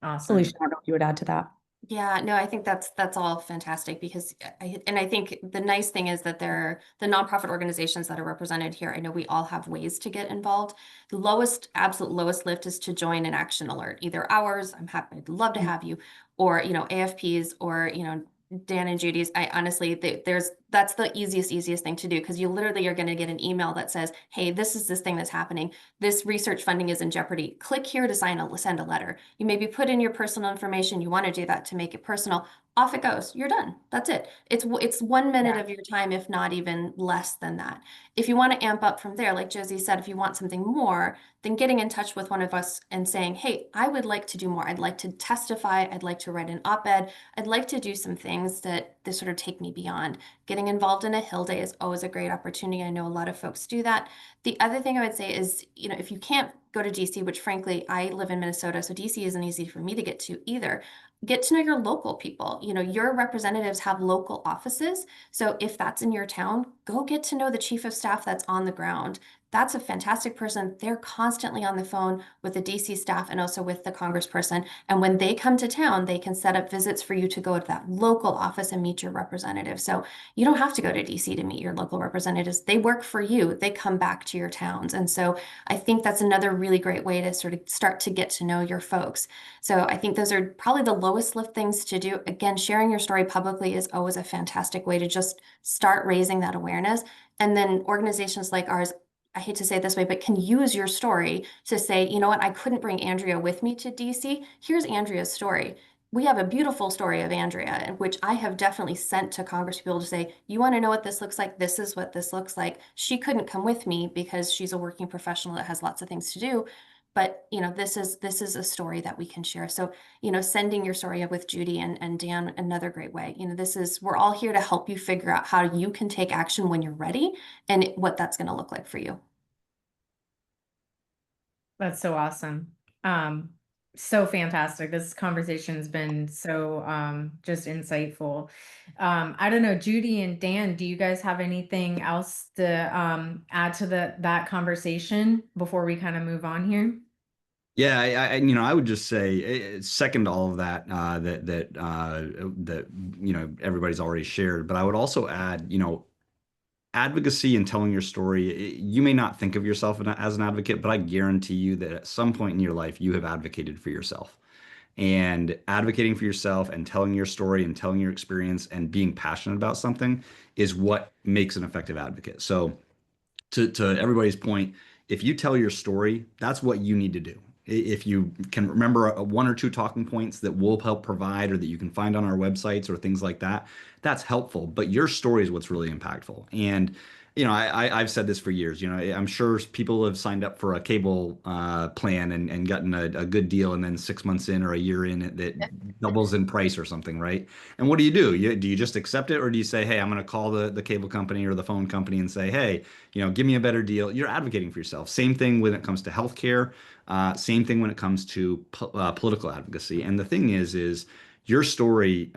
Awesome. Alicia, I don't know if you would add to that. Yeah, no, I think that's all fantastic because I think the nice thing is that the nonprofit organizations that are represented here, I know we all have ways to get involved. The absolute lowest lift is to join an action alert, either ours, I'd love to have you, or, AFP's, or, Dan and Judy's. I honestly, that's the easiest thing to do, because you literally are going to get an email that says, hey, this is this thing that's happening. This research funding is in jeopardy. Click here to send a letter. You maybe put in your personal information. You want to do that to make it personal. Off it goes. You're done. That's it. It's 1 minute of your time, if not even less than that. If you want to amp up from there, like Josie said, if you want something more, then getting in touch with one of us and saying, hey, I would like to do more. I'd like to testify. I'd like to write an op-ed. I'd like to do some things that sort of take me beyond. Getting involved in a Hill Day is always a great opportunity. I know a lot of folks do that. The other thing I would say is, if you can't go to DC, which frankly, I live in Minnesota, so DC isn't easy for me to get to either. Get to know your local people. Your representatives have local offices. So if that's in your town, go get to know the chief of staff that's on the ground. That's a fantastic person. They're constantly on the phone with the DC staff and also with the congressperson. And when they come to town, they can set up visits for you to go to that local office and meet your representative. So you don't have to go to DC to meet your local representatives. They work for you. They come back to your towns. And so I think that's another really great way to sort of start to get to know your folks. So I think those are probably the lowest lift things to do. Again, sharing your story publicly is always a fantastic way to just start raising that awareness. And then organizations like ours, I hate to say it this way, but can use your story to say, you know what, I couldn't bring Andrea with me to DC. Here's Andrea's story. We have a beautiful story of Andrea, which I have definitely sent to Congress people to say, you want to know what this looks like? This is what this looks like. She couldn't come with me because she's a working professional that has lots of things to do. But, this is a story that we can share. So, sending your story up with Judy and Dan, another great way. We're all here to help you figure out how you can take action when you're ready and what that's going to look like for you. That's so awesome. So fantastic. This conversation has been so just insightful. I don't know, Judy and Dan, do you guys have anything else to add to that conversation before we kind of move on here? Yeah, I would just say second to all of that that everybody's already shared, but I would also add, advocacy and telling your story. You may not think of yourself as an advocate, but I guarantee you that at some point in your life, you have advocated for yourself. And advocating for yourself and telling your story and telling your experience and being passionate about something is what makes an effective advocate. So to everybody's point, if you tell your story, that's what you need to do. If you can remember one or two talking points that we'll help provide or that you can find on our websites or things like that, that's helpful. But your story is what's really impactful. And I've said this for years. I'm sure people have signed up for a cable plan and gotten a good deal, and then 6 months in or a year in, that doubles in price or something, right? And what do? Do you just accept it, or do you say, hey, I'm going to call the cable company or the phone company and say, hey, give me a better deal? You're advocating for yourself. Same thing when it comes to healthcare. Same thing when it comes to political advocacy. And the thing is your story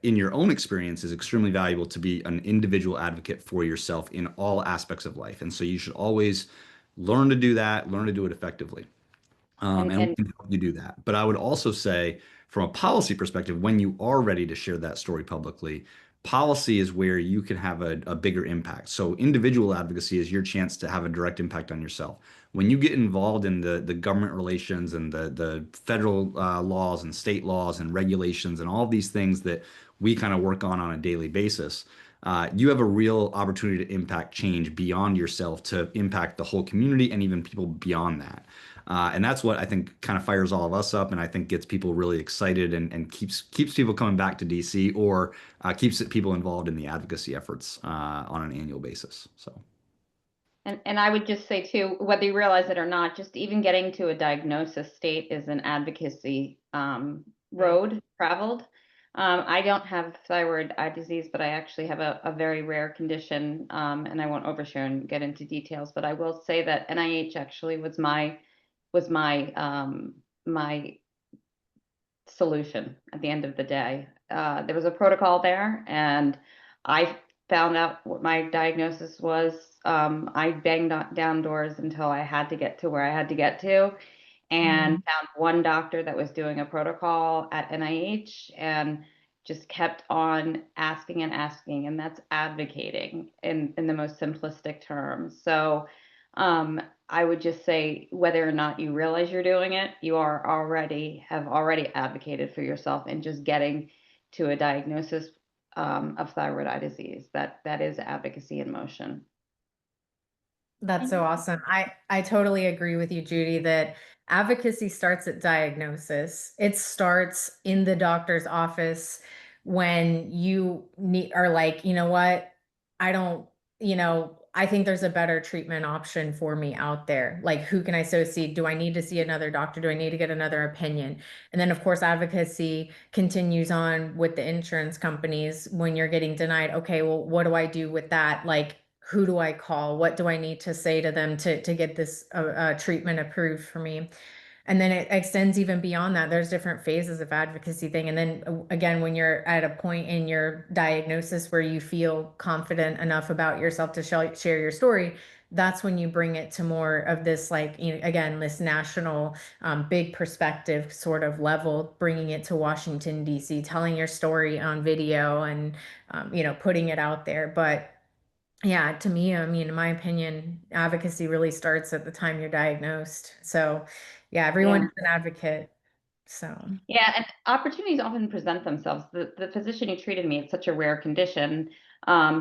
in your own experience is extremely valuable to be an individual advocate for yourself in all aspects of life. And so you should always learn to do that, learn to do it effectively. And we And can help you do that. But I would also say, from a policy perspective, when you are ready to share that story publicly, policy is where you can have a bigger impact. So individual advocacy is your chance to have a direct impact on yourself. When you get involved in the government relations and the federal laws and state laws and regulations and all of these things that we kind of work on a daily basis, you have a real opportunity to impact change beyond yourself, to impact the whole community and even people beyond that. And that's what I think kind of fires all of us up, and I think gets people really excited and keeps people coming back to DC, or keeps people involved in the advocacy efforts on an annual basis. So. And I would just say too, whether you realize it or not, just even getting to a diagnosis state is an advocacy road traveled. I don't have thyroid eye disease, but I actually have a very rare condition, and I won't overshare and get into details. But I will say that NIH actually was my my solution at the end of the day. There was a protocol there, and I found out what my diagnosis was. I banged down doors until I had to get to where I had to get to, and found one doctor that was doing a protocol at NIH, and just kept on asking and asking, and that's advocating in the most simplistic terms. So I would just say, whether or not you realize you're doing it, you have already advocated for yourself, and just getting to a diagnosis of thyroid eye disease. That is advocacy in motion. That's so awesome. I totally agree with you, Judy, that advocacy starts at diagnosis. It starts in the doctor's office when you are like, you know what? I don't, I think there's a better treatment option for me out there. Like, who can I see? Do I need to see another doctor? Do I need to get another opinion? And then, of course, advocacy continues on with the insurance companies when you're getting denied. Okay, well, what do I do with that? Like, who do I call? What do I need to say to them to get this treatment approved for me? And then it extends even beyond that. There's different phases of advocacy thing. And then again, when you're at a point in your diagnosis where you feel confident enough about yourself to share your story, that's when you bring it to more of this, like, again, this national big perspective sort of level, bringing it to Washington, D.C., telling your story on video and, putting it out there. But yeah, to me, I mean, in my opinion, advocacy really starts at the time you're diagnosed. So, yeah, everyone Yeah. is an advocate. So, Yeah, and opportunities often present themselves. The physician who treated me, it's such a rare condition.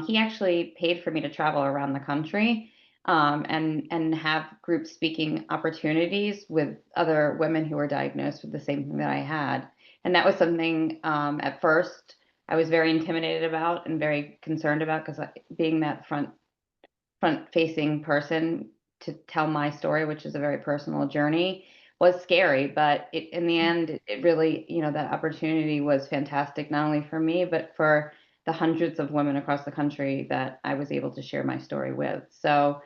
He actually paid for me to travel around the country, and have group speaking opportunities with other women who were diagnosed with the same thing that I had. And that was something, at first I was very intimidated about and very concerned about, because being that front facing person to tell my story, which is a very personal journey, was scary. But in the end, it really, that opportunity was fantastic, not only for me, but for the hundreds of women across the country that I was able to share my story with. So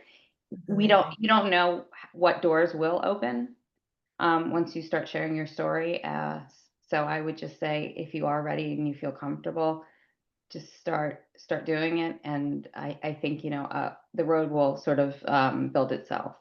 you don't know what doors will open once you start sharing your story. So I would just say, if you are ready and you feel comfortable, just start doing it, and I think the road will sort of build itself.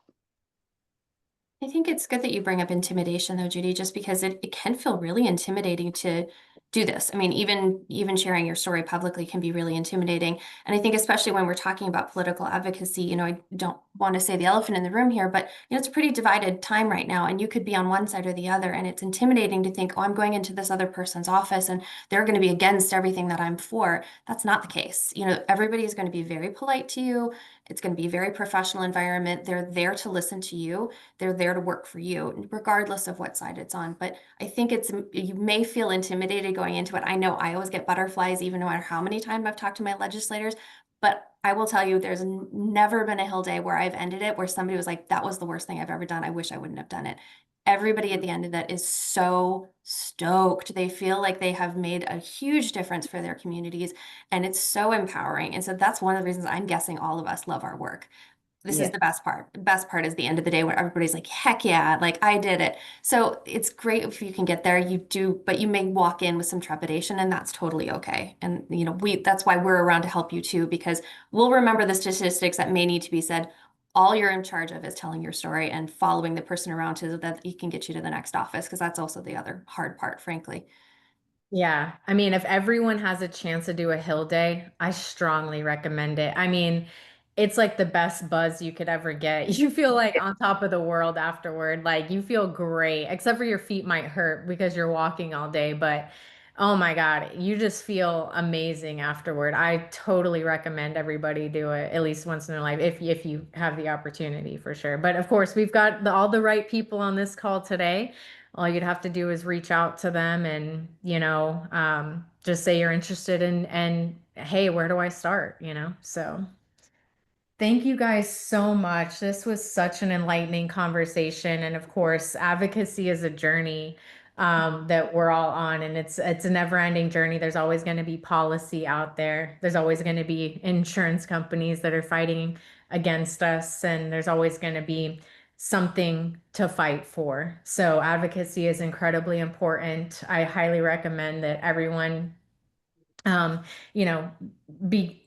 I think it's good that you bring up intimidation though, Judy, just because it can feel really intimidating to do this. I mean, even sharing your story publicly can be really intimidating. And I think especially when we're talking about political advocacy, I don't want to say the elephant in the room here, but it's a pretty divided time right now, and you could be on one side or the other, and it's intimidating to think, oh, I'm going into this other person's office and they're going to be against everything that I'm for. That's not the case. Everybody is going to be very polite to you. It's going to be a very professional environment. They're there to listen to you. They're there to work for you, regardless of what side it's on. But I think you may feel intimidated going into it. I know I always get butterflies, even no matter how many times I've talked to my legislators. But I will tell you, there's never been a Hill Day where I've ended it where somebody was like, that was the worst thing I've ever done. I wish I wouldn't have done it. Everybody at the end of that is so stoked. They feel like they have made a huge difference for their communities, and it's so empowering. And so that's one of the reasons I'm guessing all of us love our work. This is the best part. The best part is the end of the day where everybody's like, heck yeah, like I did it. So it's great if you can get there. You do, but you may walk in with some trepidation, and that's totally okay. And that's why we're around to help you too, because we'll remember the statistics that may need to be said. All you're in charge of is telling your story and following the person around so that he can get you to the next office, because that's also the other hard part, frankly. Yeah. I mean, if everyone has a chance to do a hill day, I strongly recommend it. I mean, it's like the best buzz you could ever get. You feel like on top of the world afterward. Like you feel great, except for your feet might hurt because you're walking all day. But oh my God, you just feel amazing afterward. I totally recommend everybody do it at least once in their life if you have the opportunity for sure. But of course, we've got all the right people on this call today. All you'd have to do is reach out to them and, just say you're interested in, and hey, where do I start? So thank you guys so much. This was such an enlightening conversation. And of course, advocacy is a journey that we're all on, and it's a never-ending journey. There's always going to be policy out there. There's always going to be insurance companies that are fighting against us, and there's always going to be something to fight for. So advocacy is incredibly important. I highly recommend that everyone, um, you know, be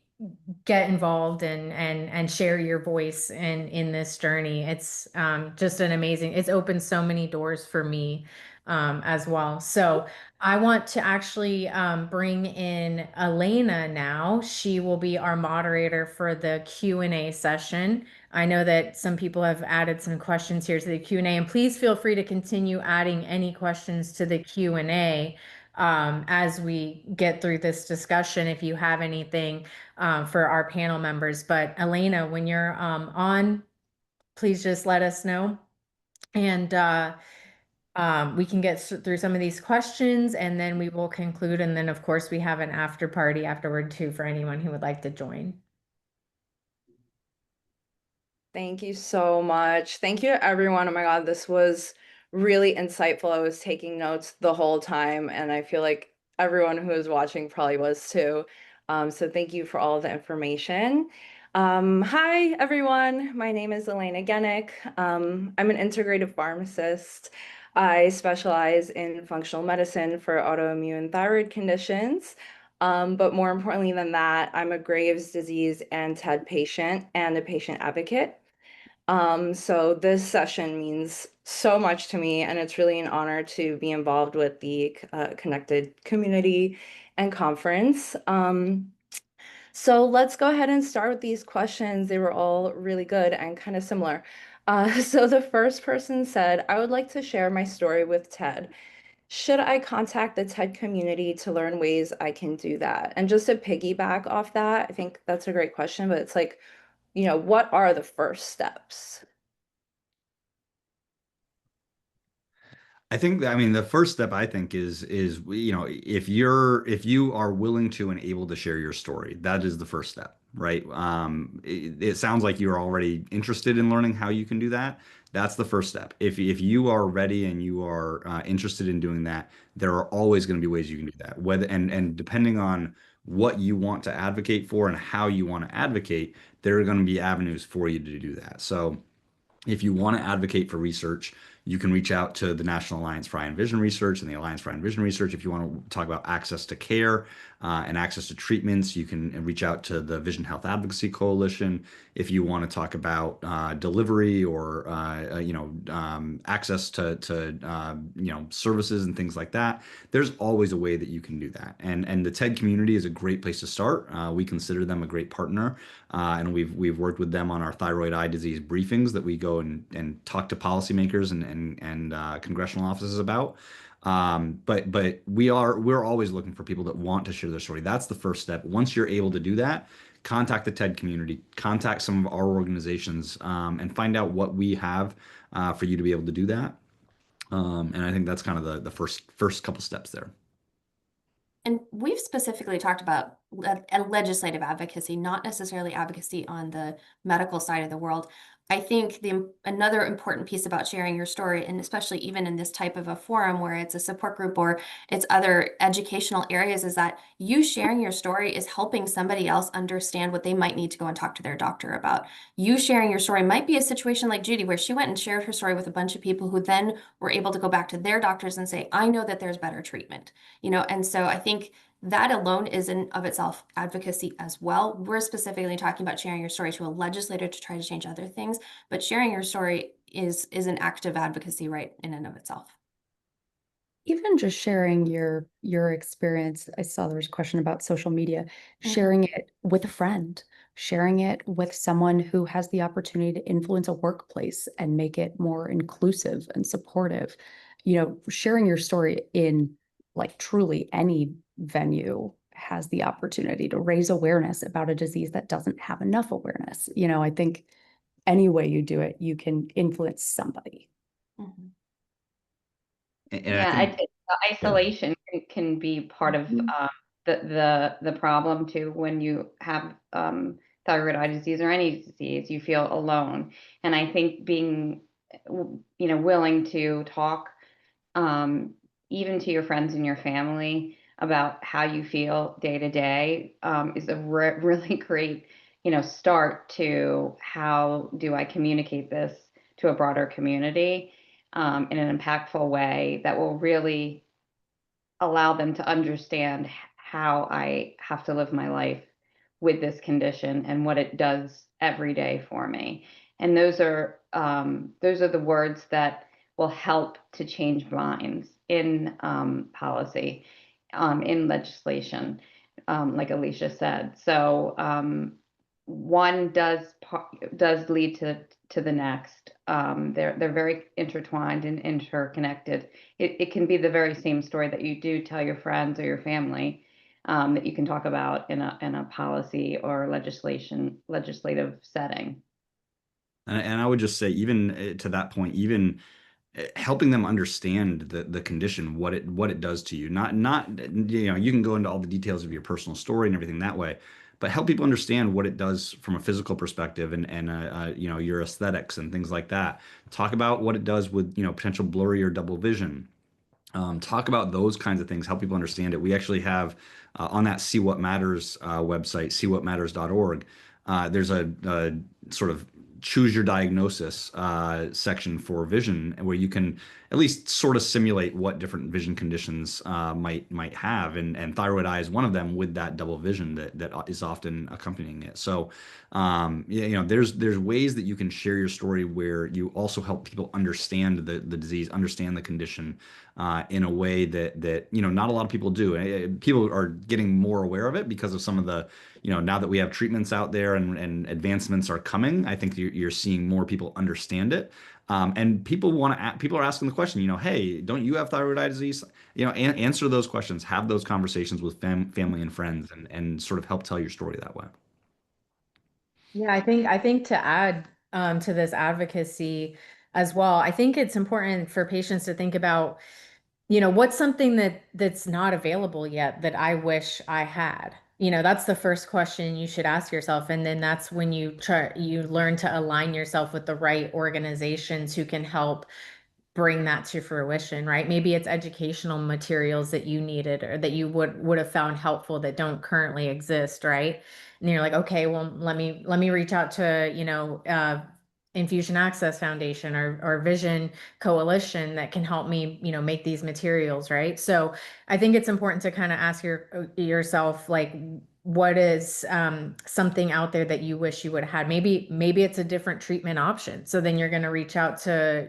get involved and share your voice in this journey. It's just an amazing, it's opened so many doors for me as well. So I want to actually bring in Elena now. She will be our moderator for the Q&A session. I know that some people have added some questions here to the Q&A, and please feel free to continue adding any questions to the Q&A as we get through this discussion, if you have anything for our panel members. But Elena, when you're on, please just let us know. And we can get through some of these questions, and then we will conclude. And then, of course, we have an after party afterward, too, for anyone who would like to join. Thank you so much. Thank you to everyone. Oh my God, this was really insightful. I was taking notes the whole time, and I feel like everyone who was watching probably was too. So thank you for all of the information. Hi, everyone. My name is Elena Genick. I'm an integrative pharmacist. I specialize in functional medicine for autoimmune thyroid conditions. But more importantly than that, I'm a Graves' disease and TED patient and a patient advocate. So this session means so much to me, and it's really an honor to be involved with the Connected community and conference. So let's go ahead and start with these questions. They were all really good and kind of similar. So the first person said, I would like to share my story with TED. Should I contact the TED community to learn ways I can do that? And just to piggyback off that, I think that's a great question, but it's like, what are the first steps? I think that, I mean, the first step I think is if you are willing to and able to share your story, that is the first step, right? It sounds like you're already interested in learning how you can do that. That's the first step. If you are ready and you are interested in doing that, there are always going to be ways you can do that. Whether and depending on what you want to advocate for and how you want to advocate, there are going to be avenues for you to do that. So if you want to advocate for research, you can reach out to the National Alliance for Eye and Vision Research and the Alliance for Eye and Vision Research. If you want to talk about access to care and access to treatments, you can reach out to the Vision Health Advocacy Coalition. If you want to talk about delivery or access to services and things like that, there's always a way that you can do that. And the TED community is a great place to start. We consider them a great partner, and we've worked with them on our thyroid eye disease briefings that we go and talk to policymakers and congressional offices about. But we're always looking for people that want to share their story. That's the first step. Once you're able to do that, contact the TED community, contact some of our organizations, and find out what we have for you to be able to do that. And I think that's kind of the first couple steps there. And we've specifically talked about legislative advocacy, not necessarily advocacy on the medical side of the world. I think another important piece about sharing your story, and especially even in this type of a forum where it's a support group or it's other educational areas, is that you sharing your story is helping somebody else understand what they might need to go and talk to their doctor about. You sharing your story might be a situation like Judy, where she went and shared her story with a bunch of people who then were able to go back to their doctors and say, I know that there's better treatment, and so I think that alone is in of itself advocacy as well. We're specifically talking about sharing your story to a legislator to try to change other things, but sharing your story is an act of advocacy right in and of itself. Even just sharing your experience, I saw there was a question about social media, sharing it with a friend, sharing it with someone who has the opportunity to influence a workplace and make it more inclusive and supportive. Sharing your story in like truly any venue has the opportunity to raise awareness about a disease that doesn't have enough awareness. I think any way you do it, you can influence somebody. Mhm. And I Yeah, think, the isolation can be part of Mhm. the problem too. When you have thyroid eye disease or any disease, you feel alone. And I think being, willing to talk, even to your friends and your family, about how you feel day to day, is a really great, start to how do I communicate this to a broader community, in an impactful way that will really allow them to understand how I have to live my life with this condition and what it does every day for me. And those are the words that will help to change minds in policy, in legislation, like Alicia said. So one does lead to the next. They're very intertwined and interconnected. It can be the very same story that you do tell your friends or your family, that you can talk about in a policy or legislative setting. and I would just say, even to that point, even helping them understand the condition, what it does to you. Not you can go into all the details of your personal story and everything that way, but help people understand what it does from a physical perspective and your aesthetics and things like that. Talk about what it does with potential blurry or double vision. Talk about those kinds of things, help people understand it. We actually have on that See What Matters website, seewhatmatters.org, there's a sort of choose your diagnosis section for vision, where you can at least sort of simulate what different vision conditions might have, and thyroid eye is one of them, with that double vision that is often accompanying it. So there's ways that you can share your story where you also help people understand the disease, understand the condition, in a way that not a lot of people do. People are getting more aware of it because of some of the now that we have treatments out there and advancements are coming. I think you're seeing more people understand it. And people are asking the question, hey, don't you have thyroid eye disease? Answer those questions, have those conversations with family and friends, and sort of help tell your story that way. Yeah, I think to add to this advocacy as well, I think it's important for patients to think about, what's something that's not available yet that I wish I had. That's the first question you should ask yourself. And then that's when you learn to align yourself with the right organizations who can help bring that to fruition, right? Maybe it's educational materials that you needed or that you would have found helpful that don't currently exist, right? And you're like, okay, well, let me reach out to, Infusion Access Foundation or Vision Coalition that can help me, make these materials, right? So I think it's important to kind of ask yourself, like, what is something out there that you wish you would have had? Maybe it's a different treatment option. So then you're going to reach out to,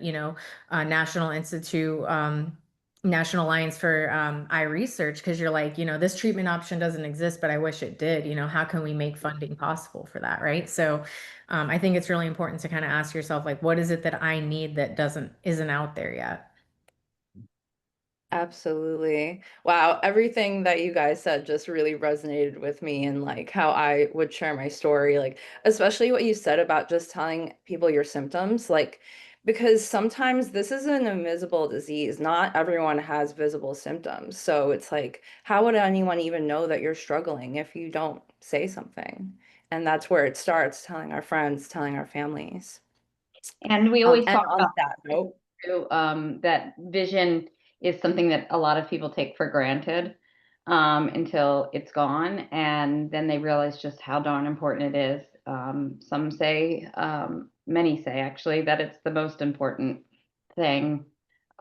National Institute, National Alliance for Eye Research, because you're like, this treatment option doesn't exist, but I wish it did. How can we make funding possible for that, right? So I think it's really important to kind of ask yourself, like, what is it that I need that isn't out there yet? Absolutely. Wow, everything that you guys said just really resonated with me, and like how I would share my story, like especially what you said about just telling people your symptoms, like because sometimes this is an invisible disease. Not everyone has visible symptoms. So it's like, how would anyone even know that you're struggling if you don't say something? And that's where it starts, telling our friends, telling our families. And we always And talk on about that note, too, that vision is something that a lot of people take for granted until it's gone, and then they realize just how darn important it is. Some say, many say actually, that it's the most important thing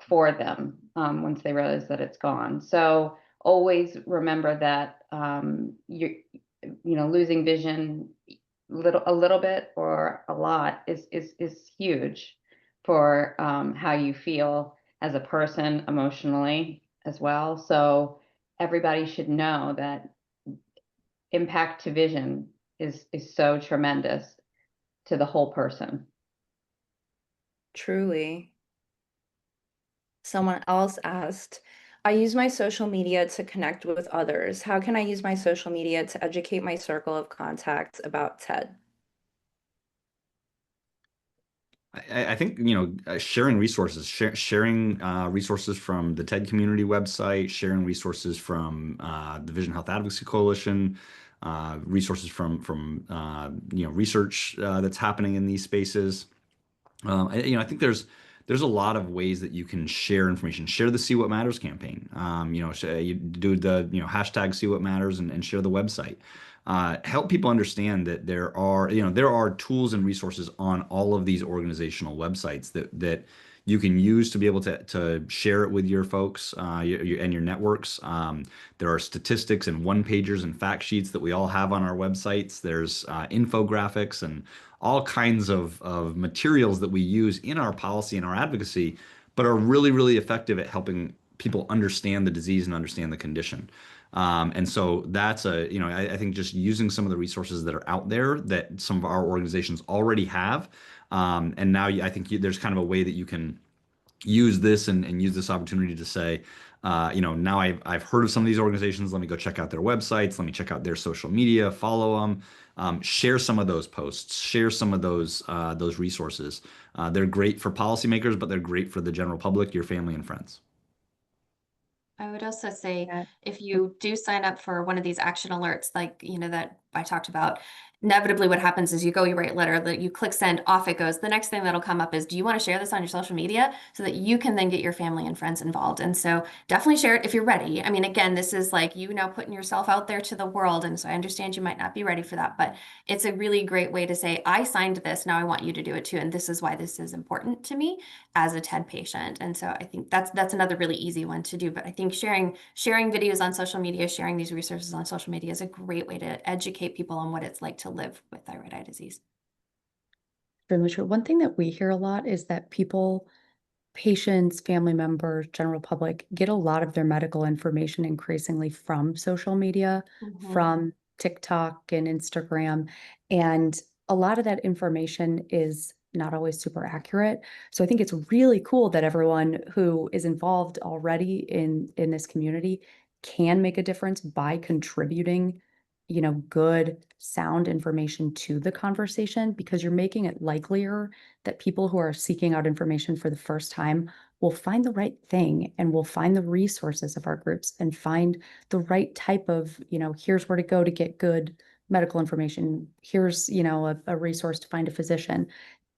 for them once they realize that it's gone. So always remember that losing vision a little bit or a lot is huge for how you feel as a person emotionally as well. So everybody should know that impact to vision is so tremendous to the whole person. truly. Someone else asked, I use my social media to connect with others. How can I use my social media to educate my circle of contacts about TED? I think, sharing resources, sharing resources from the TED community website, sharing resources from the Vision Health Advocacy Coalition, resources from research that's happening in these spaces. I think there's a lot of ways that you can share information. Share the See What Matters campaign. You do the hashtag See What Matters and share the website. Help people understand that there are tools and resources on all of these organizational websites that you can use to be able to share it with your folks and your networks. There are statistics and one-pagers and fact sheets that we all have on our websites. There's infographics and all kinds of materials that we use in our policy and our advocacy, but are really, really effective at helping people understand the disease and understand the condition. And so that's I think just using some of the resources that are out there that some of our organizations already have. And now I think there's kind of a way that you can use this and use this opportunity to say, now I've heard of some of these organizations. Let me go check out their websites. Let me check out their social media, follow them, share some of those posts, share some of those resources. They're great for policymakers, but they're great for the general public, your family and friends. I would also say Yeah. if you do sign up for one of these action alerts, like, that I talked about, inevitably what happens is you write a letter, that you click send, off it goes. The next thing that'll come up is, do you want to share this on your social media so that you can then get your family and friends involved? And so definitely share it if you're ready. I mean, again, this is like you now putting yourself out there to the world. And so I understand you might not be ready for that, but it's a really great way to say, I signed this, now I want you to do it too. And this is why this is important to me as a TED patient. And so I think that's another really easy one to do. But I think sharing videos on social media, sharing these resources on social media is a great way to educate people on what it's like to live with thyroid eye disease. Extremely true. One thing that we hear a lot is that people, patients, family members, general public get a lot of their medical information increasingly from social media, from TikTok and Instagram. And a lot of that information is not always super accurate. So I think it's really cool that everyone who is involved already in this community can make a difference by contributing, good sound information to the conversation, because you're making it likelier that people who are seeking out information for the first time will find the right thing and will find the resources of our groups and find the right type of, here's where to go to get good medical information. Here's, a resource to find a physician.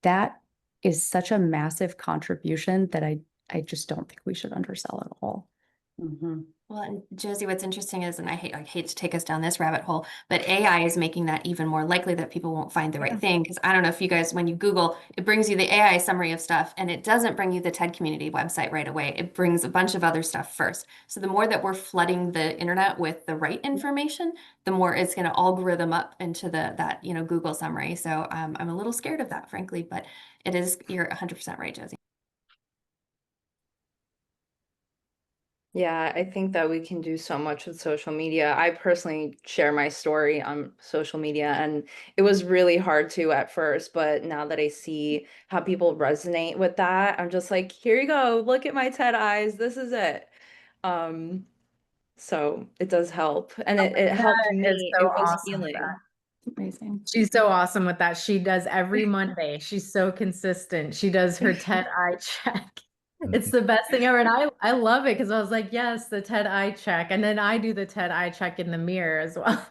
That is such a massive contribution that I just don't think we should undersell at all. Mm-hmm. Well, and Josie, what's interesting is, and I hate to take us down this rabbit hole, but AI is making that even more likely that people won't find the right thing. Because I don't know if you guys, when you Google, it brings you the AI summary of stuff, and it doesn't bring you the TED community website right away. It brings a bunch of other stuff first. So the more that we're flooding the internet with the right information, the more it's going to algorithm up into that Google summary. So I'm a little scared of that, frankly, but you're 100% right, Josie. Yeah, I think that we can do so much with social media. I personally share my story on social media, and it was really hard to at first, but now that I see how people resonate with that, I'm just like, here you go, look at my TED eyes, this is it. So it does help, and it helped That is me. so It was awesome. healing. Amazing. She's so awesome with that. She does every Monday. She's so consistent. She does her TED eye check. It's the best thing ever. And I love it because I was like, yes, the TED eye check. And then I do the TED eye check in the mirror as well.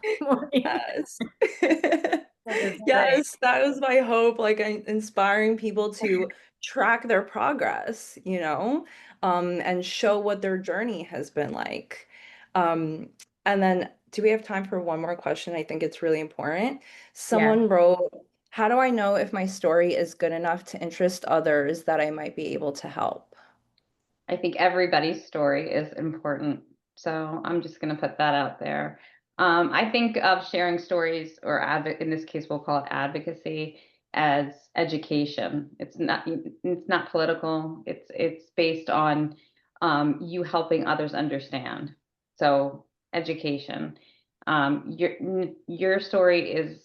Yes. It's great. Yes, that is my hope, like inspiring people to track their progress, and show what their journey has been like. And then do we have time for one more question? I think it's really important. Yeah. Someone wrote, how do I know if my story is good enough to interest others that I might be able to help? I think everybody's story is important. So I'm just going to put that out there. I think of sharing stories, or in this case, we'll call it advocacy, as education. It's not political. It's based on you helping others understand. So education. Your story is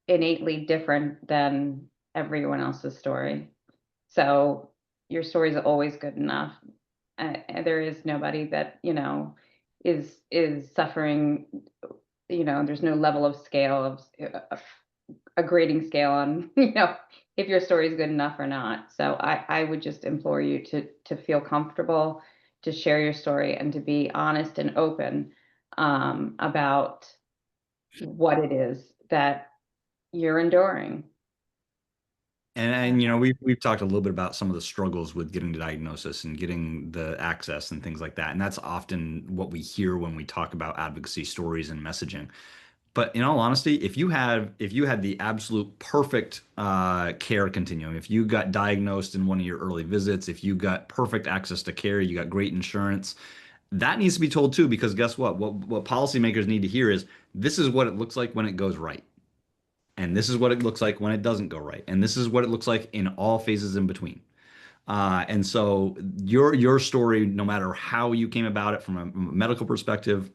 innately different than everyone else's story. So your story is always good enough. There is nobody that is suffering. There's no level of scale of a grading scale on if your story is good enough or not. So I would just implore you to feel comfortable, to share your story, and to be honest and open about what it is that you're enduring. And we've talked a little bit about some of the struggles with getting the diagnosis and getting the access and things like that. And that's often what we hear when we talk about advocacy stories and messaging. But in all honesty, if you had the absolute perfect care continuum, if you got diagnosed in one of your early visits, if you got perfect access to care, you got great insurance, that needs to be told too, because guess what? What policymakers need to hear is this is what it looks like when it goes right. And this is what it looks like when it doesn't go right. And this is what it looks like in all phases in between. And so your story, no matter how you came about it from a medical perspective,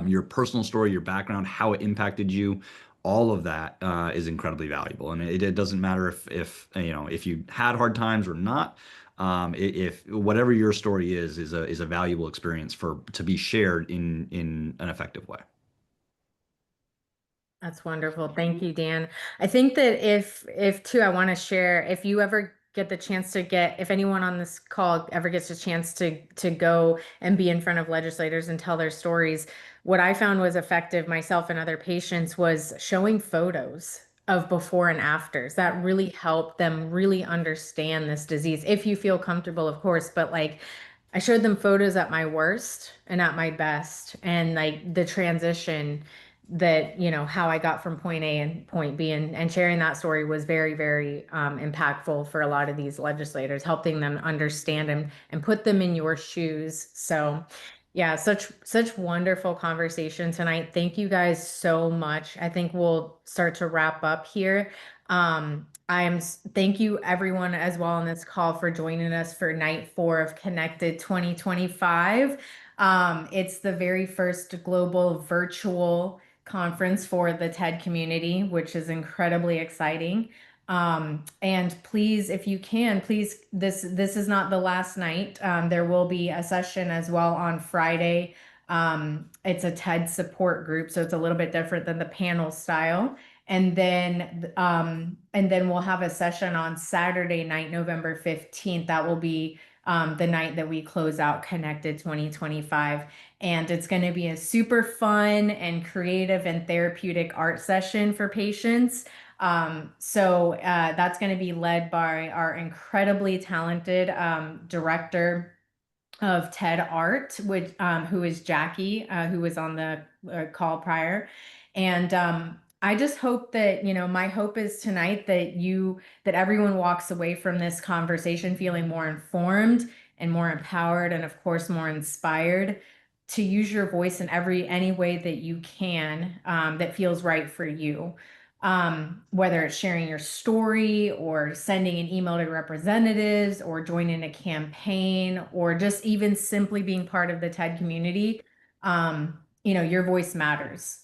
your personal story, your background, how it impacted you, all of that is incredibly valuable. And it doesn't matter if you had hard times or not. If whatever your story is a valuable experience to be shared in an effective way. That's wonderful. Thank you, Dan. I think that if too, I want to share, if you ever get the chance to if anyone on this call ever gets a chance to go and be in front of legislators and tell their stories, what I found was effective, myself and other patients, was showing photos of before and afters. That really helped them really understand this disease. If you feel comfortable, of course, but like I showed them photos at my worst and at my best, and like the transition that, how I got from point A and point B, and sharing that story was very, very impactful for a lot of these legislators, helping them understand and put them in your shoes. So yeah, such wonderful conversation tonight. Thank you guys so much. I think we'll start to wrap up here. Thank you everyone as well on this call for joining us for night 4 of Connected 2025. It's the very first global virtual conference for the TED community, which is incredibly exciting. And please, if you can, please, this is not the last night. There will be a session as well on Friday. It's a TED support group, so it's a little bit different than the panel style. And then we'll have a session on Saturday night, November 15th. That will be the night that we close out Connected 2025. And it's going to be a super fun and creative and therapeutic art session for patients. So that's going to be led by our incredibly talented director of TED Art, who is Jackie, who was on the call prior. And I just hope that, my hope is tonight that everyone walks away from this conversation feeling more informed and more empowered, and of course, more inspired to use your voice in any way that you can, that feels right for you. Whether it's sharing your story or sending an email to representatives or joining a campaign or just even simply being part of the TED community, your voice matters.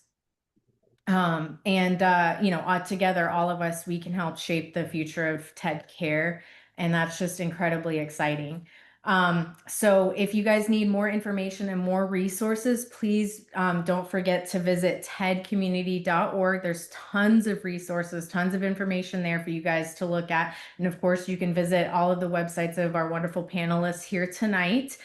Together, all of us, we can help shape the future of TED care. And that's just incredibly exciting. So if you guys need more information and more resources, please don't forget to visit tedcommunity.org. There's tons of resources, tons of information there for you guys to look at. And of course, you can visit all of the websites of our wonderful panelists here tonight.